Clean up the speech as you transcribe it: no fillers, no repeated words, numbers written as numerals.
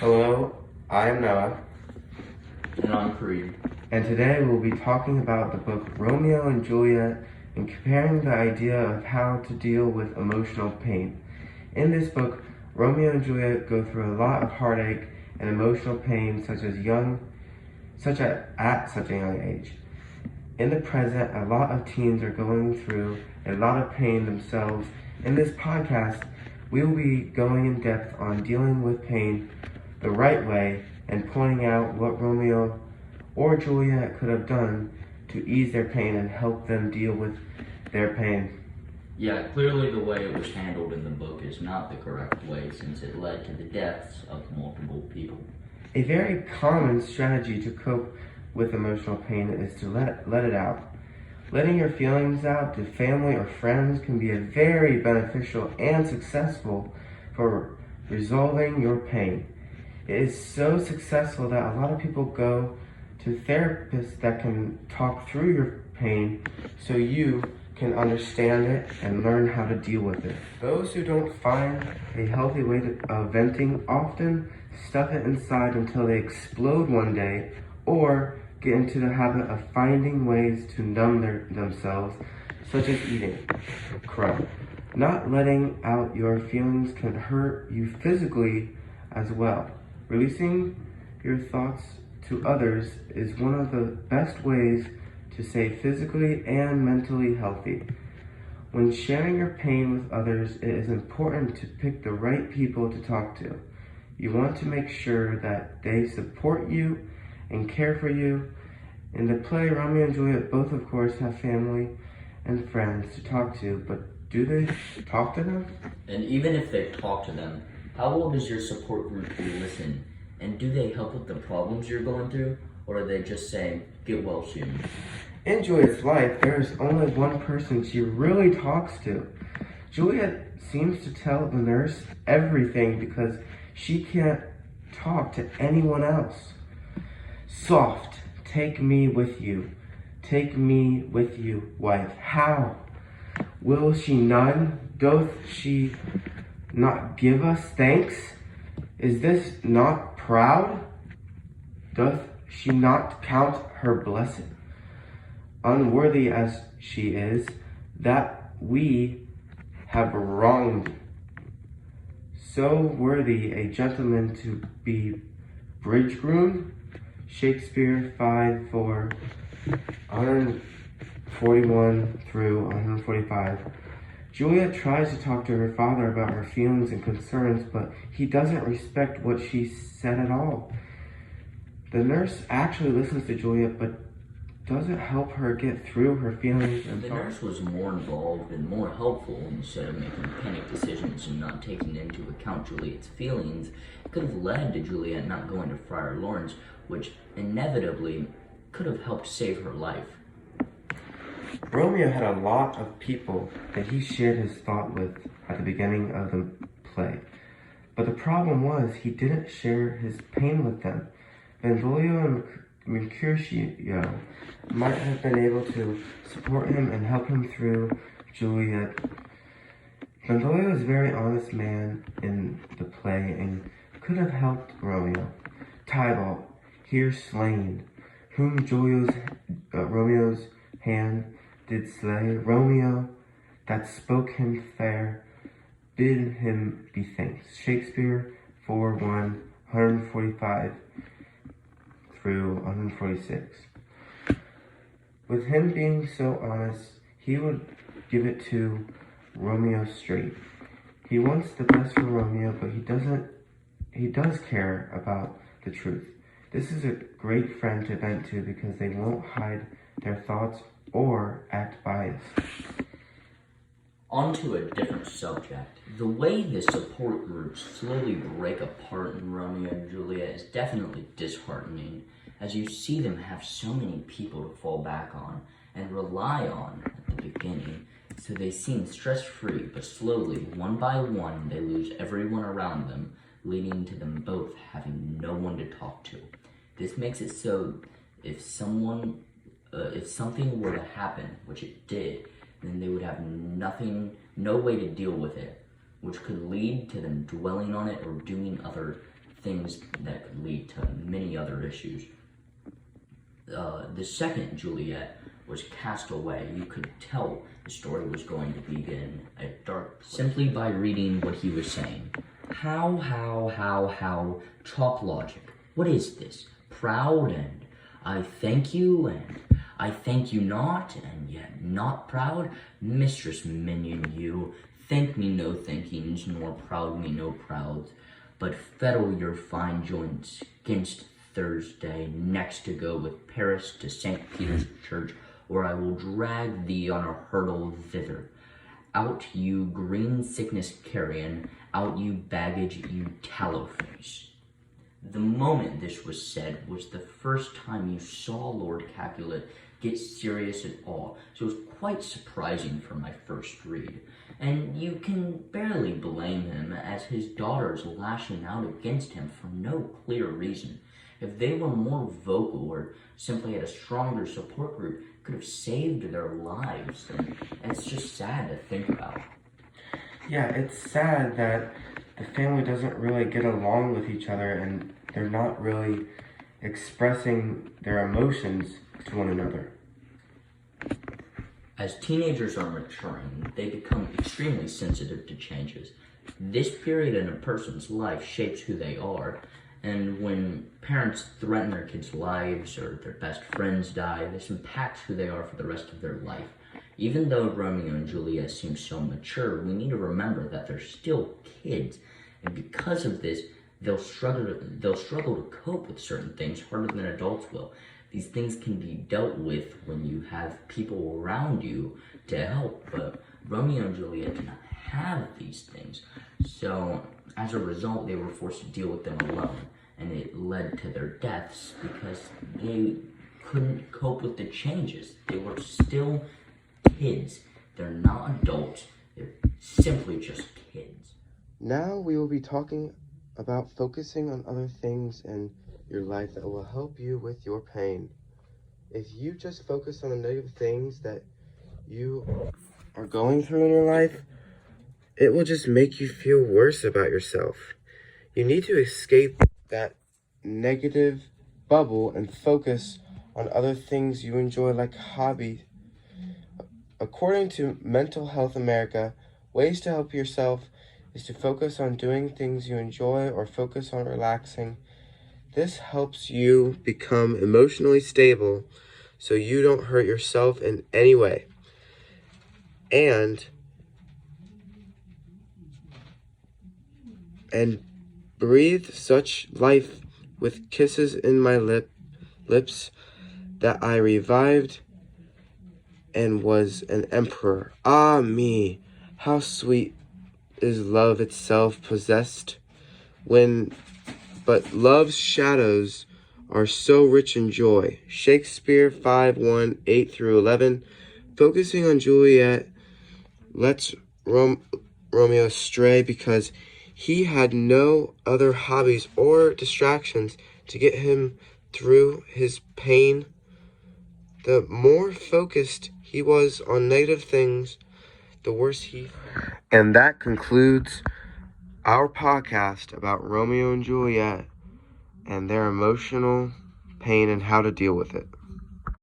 Hello, I am Noah, And I'm Creed. and today we'll be talking about the book Romeo and Juliet and comparing the idea of how to deal with emotional pain. In this book, Romeo and Juliet go through a lot of heartache and emotional pain at such a young age. In the present, a lot of teens are going through a lot of pain themselves. In this podcast, we will be going in depth on dealing with pain the right way and pointing out what Romeo or Juliet could have done to ease their pain and help them deal with their pain. Yeah, clearly the way it was handled in the book is not the correct way since it led to the deaths of multiple people. A very common strategy to cope with emotional pain is to let it out. Letting your feelings out to family or friends can be very beneficial and successful for resolving your pain. It is so successful that a lot of people go to therapists that can talk through your pain so you can understand it and learn how to deal with it. Those who don't find a healthy way of venting often stuff it inside until they explode one day or get into the habit of finding ways to numb themselves, such as eating crap. Not letting out your feelings can hurt you physically as well. Releasing your thoughts to others is one of the best ways to stay physically and mentally healthy. When sharing your pain with others, it is important to pick the right people to talk to. You want to make sure that they support you and care for you. In the play, Romeo and Juliet both, of course, have family and friends to talk to, but do they talk to them? And even if they talk to them, how well does your support group listen? And do they help with the problems you're going through? Or are they just saying, get well soon? In Juliet's life, there is only one person she really talks to. Juliet seems to tell the nurse everything because she can't talk to anyone else. Soft, take me with you. Take me with you, wife. How? Will she none? Doth she not give us thanks? Is this not proud? Doth she not count her blessed? Unworthy as she is, that we have wronged. So worthy a gentleman to be bridge-groomed? Shakespeare 5:4, 141 through 145. Juliet tries to talk to her father about her feelings and concerns, but he doesn't respect what she said at all. The nurse actually listens to Juliet, but doesn't help her get through her feelings and The thoughts. nurse was more involved and more helpful instead of making panic decisions and not taking into account Juliet's feelings. It could have led to Juliet not going to Friar Lawrence, which inevitably could have helped save her life. Romeo had a lot of people that he shared his thought with at the beginning of the play. But the problem was he didn't share his pain with them. Benvolio and Mercutio might have been able to support him and help him through Juliet. Benvolio is a very honest man in the play and could have helped Romeo. Tybalt, here slain, whom Romeo's hand did slay. Romeo, that spoke him fair, bid him be thanks. Shakespeare 4:1, 145 through 146. With him being so honest, he would give it to Romeo straight. He wants the best for Romeo, but he does care about the truth. This is a great friend to vent to because they won't hide their thoughts or act biased. On to a different subject. The way the support groups slowly break apart in Romeo and Juliet is definitely disheartening, as you see them have so many people to fall back on and rely on at the beginning, so they seem stress-free, but slowly, one by one, they lose everyone around them, leading to them both having no one to talk to. This makes it so if something were to happen, which it did, then they would have no way to deal with it, which could lead to them dwelling on it or doing other things that could lead to many other issues. The second Juliet was cast away. You could tell the story was going to begin a dark place simply by reading what he was saying. How, chalk logic. What is this? Proud and I thank you and I thank you not, and yet not proud? Mistress minion you, thank me no thankings, nor proud me no prouds, but fettle your fine joints 'gainst Thursday next to go with Paris to St. Peter's Church, or I will drag thee on a hurdle thither. Out you green sickness carrion, out you baggage, you tallow face. The moment this was said was the first time you saw Lord Capulet get serious at all, so it was quite surprising for my first read. And you can barely blame him, as his daughters lashing out against him for no clear reason. If they were more vocal or simply had a stronger support group, could have saved their lives, and it's just sad to think about. Yeah, it's sad that the family doesn't really get along with each other and they're not really expressing their emotions to one another. As teenagers are maturing, they become extremely sensitive to changes. This period in a person's life shapes who they are, and when parents threaten their kids' lives or their best friends die, this impacts who they are for the rest of their life. Even though Romeo and Juliet seem so mature, we need to remember that they're still kids, and because of this, they'll struggle to cope with certain things harder than adults will. These things can be dealt with when you have people around you to help, but Romeo and Juliet did not have these things. So, as a result, they were forced to deal with them alone, and it led to their deaths because they couldn't cope with the changes. They were still kids. They're not adults. They're simply just kids. Now we will be talking about focusing on other things in your life that will help you with your pain. If you just focus on the negative things that you are going through in your life, it will just make you feel worse about yourself. You need to escape that negative bubble and focus on other things you enjoy, like hobbies. According to Mental Health America, ways to help yourself is to focus on doing things you enjoy or focus on relaxing. This helps you become emotionally stable so you don't hurt yourself in any way. And breathe such life with kisses in my lips that I revived and was an emperor. Ah me, how sweet is love itself possessed but love's shadows are so rich in joy. Shakespeare 5:1-8-11. Focusing on Juliet lets Romeo stray because he had no other hobbies or distractions to get him through his pain. The more focused he was on negative things, the worse he felt. And that concludes our podcast about Romeo and Juliet and their emotional pain and how to deal with it.